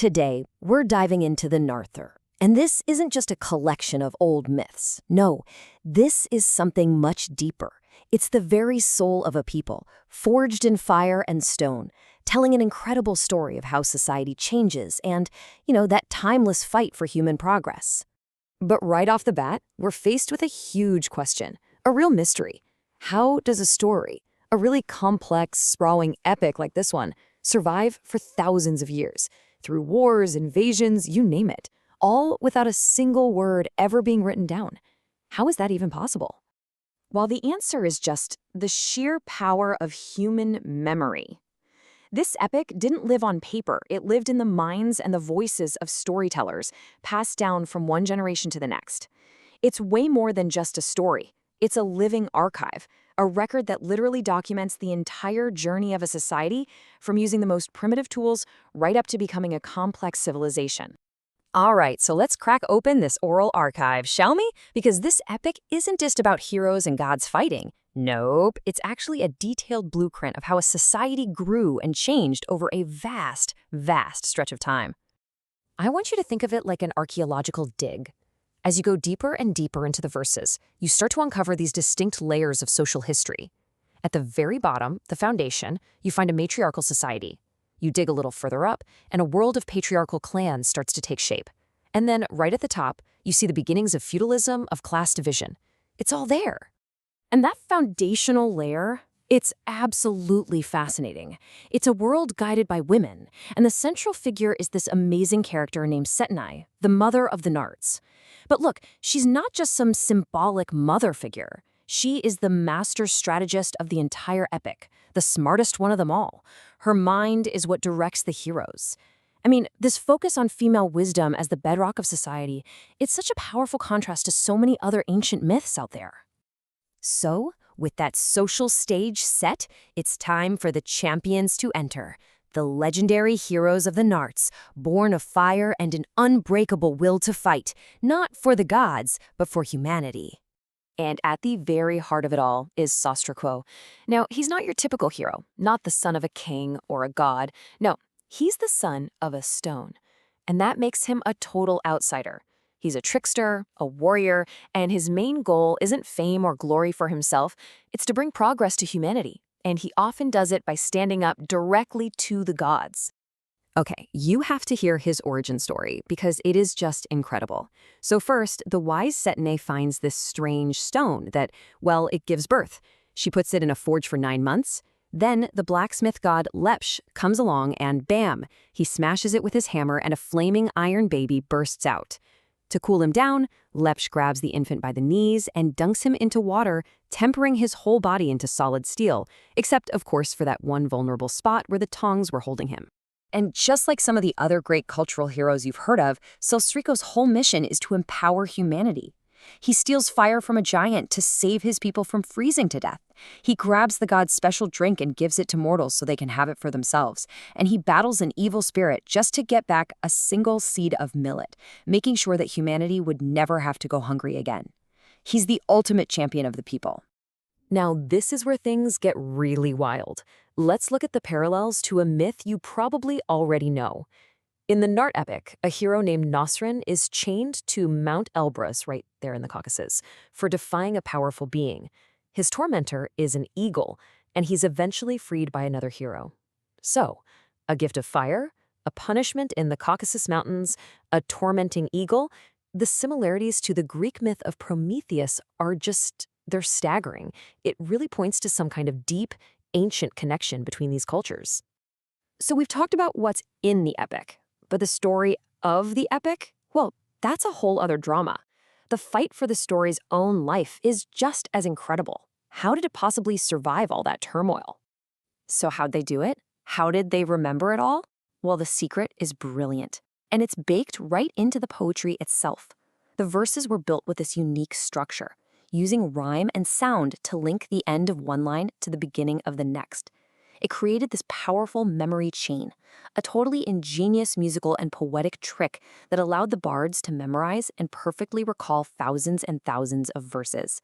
Today, we're diving into the Nartkher. And this isn't just a collection of old myths. No, this is something much deeper. It's the very soul of a people, forged in fire and stone, telling an incredible story of how society changes and, that timeless fight for human progress. But right off the bat, we're faced with a huge question, a real mystery. How does a story, a really complex, sprawling epic like this one, survive for thousands of years, through wars, invasions, you name it, all without a single word ever being written down? How is that even possible? Well, the answer is just the sheer power of human memory. This epic didn't live on paper. It lived in the minds and the voices of storytellers, passed down from one generation to the next. It's way more than just a story. It's a living archive, a record that literally documents the entire journey of a society, from using the most primitive tools right up to becoming a complex civilization. All right, so let's crack open this oral archive, shall we? Because this epic isn't just about heroes and gods fighting. Nope, it's actually a detailed blueprint of how a society grew and changed over a vast, vast stretch of time. I want you to think of it like an archaeological dig. As you go deeper and deeper into the verses, you start to uncover these distinct layers of social history. At the very bottom, the foundation, you find a matriarchal society. You dig a little further up, and a world of patriarchal clans starts to take shape. And then, right at the top, you see the beginnings of feudalism, of class division. It's all there. And that foundational layer, it's absolutely fascinating. It's a world guided by women, and the central figure is this amazing character named Setenay, the mother of the Narts. But look, she's not just some symbolic mother figure. She is the master strategist of the entire epic, the smartest one of them all. Her mind is what directs the heroes. I mean, this focus on female wisdom as the bedrock of society, it's such a powerful contrast to so many other ancient myths out there. So, with that social stage set, it's time for the champions to enter. The legendary heroes of the Narts, born of fire and an unbreakable will to fight, not for the gods, but for humanity. And at the very heart of it all is Sosryquo. Now, he's not your typical hero, not the son of a king or a god. No, he's the son of a stone. And that makes him a total outsider. He's a trickster, a warrior, and his main goal isn't fame or glory for himself. It's to bring progress to humanity. And he often does it by standing up directly to the gods. Okay, you have to hear his origin story because it is just incredible. So first, the wise Setenay finds this strange stone that, well, it gives birth. She puts it in a forge for 9 months. Then the blacksmith god Lepsh comes along and bam, he smashes it with his hammer and a flaming iron baby bursts out. To cool him down, Lepsh grabs the infant by the knees and dunks him into water, tempering his whole body into solid steel, except, of course, for that one vulnerable spot where the tongs were holding him. And just like some of the other great cultural heroes you've heard of, Sosryquo's whole mission is to empower humanity. He steals fire from a giant to save his people from freezing to death. He grabs the god's special drink and gives it to mortals so they can have it for themselves. And he battles an evil spirit just to get back a single seed of millet, making sure that humanity would never have to go hungry again. He's the ultimate champion of the people. Now, this is where things get really wild. Let's look at the parallels to a myth you probably already know. In the Nart Epic, a hero named Nosrin is chained to Mount Elbrus, right there in the Caucasus, for defying a powerful being. His tormentor is an eagle, and he's eventually freed by another hero. So, a gift of fire, a punishment in the Caucasus Mountains, a tormenting eagle. The similarities to the Greek myth of Prometheus are they're staggering. It really points to some kind of deep, ancient connection between these cultures. So we've talked about what's in the epic. But the story of the epic? Well, that's a whole other drama. The fight for the story's own life is just as incredible. How did it possibly survive all that turmoil? So how'd they do it? How did they remember it all? Well, the secret is brilliant, and it's baked right into the poetry itself. The verses were built with this unique structure, using rhyme and sound to link the end of one line to the beginning of the next. It created this powerful memory chain, a totally ingenious musical and poetic trick that allowed the bards to memorize and perfectly recall thousands and thousands of verses.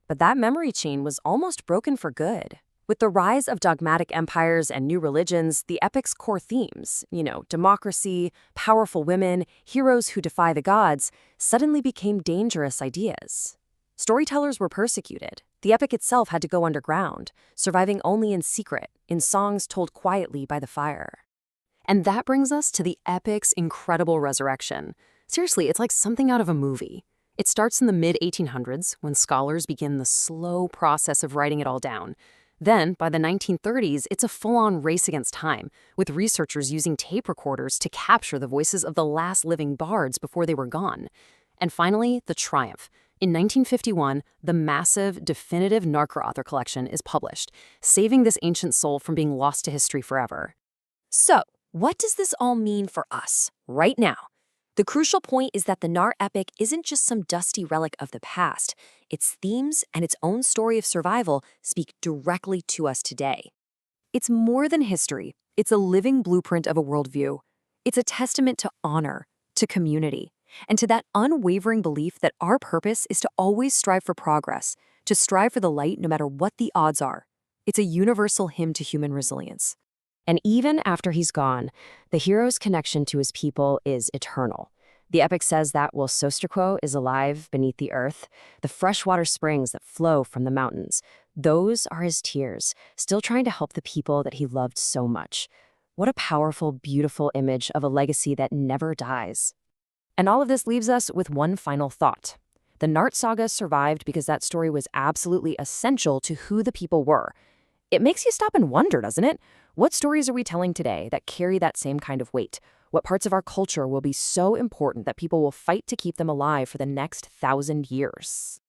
But that memory chain was almost broken for good. With the rise of dogmatic empires and new religions, the epic's core themes, democracy, powerful women, heroes who defy the gods, suddenly became dangerous ideas. Storytellers were persecuted. The epic itself had to go underground, surviving only in secret, in songs told quietly by the fire. And that brings us to the epic's incredible resurrection. Seriously, it's like something out of a movie. It starts in the mid-1800s, when scholars begin the slow process of writing it all down. Then, by the 1930s, it's a full-on race against time, with researchers using tape recorders to capture the voices of the last living bards before they were gone. And finally, the triumph. In 1951, the massive, definitive Nartkher author collection is published, saving this ancient soul from being lost to history forever. So, what does this all mean for us, right now? The crucial point is that the Nart Epic isn't just some dusty relic of the past. Its themes and its own story of survival speak directly to us today. It's more than history. It's a living blueprint of a worldview. It's a testament to honor, to community, and to that unwavering belief that our purpose is to always strive for progress, to strive for the light no matter what the odds are. It's a universal hymn to human resilience. And even after he's gone, the hero's connection to his people is eternal. The epic says that while Sosryquo is alive beneath the earth, the freshwater springs that flow from the mountains, those are his tears, still trying to help the people that he loved so much. What a powerful, beautiful image of a legacy that never dies. And all of this leaves us with one final thought. The Nart saga survived because that story was absolutely essential to who the people were. It makes you stop and wonder, doesn't it? What stories are we telling today that carry that same kind of weight? What parts of our culture will be so important that people will fight to keep them alive for the next 1,000 years?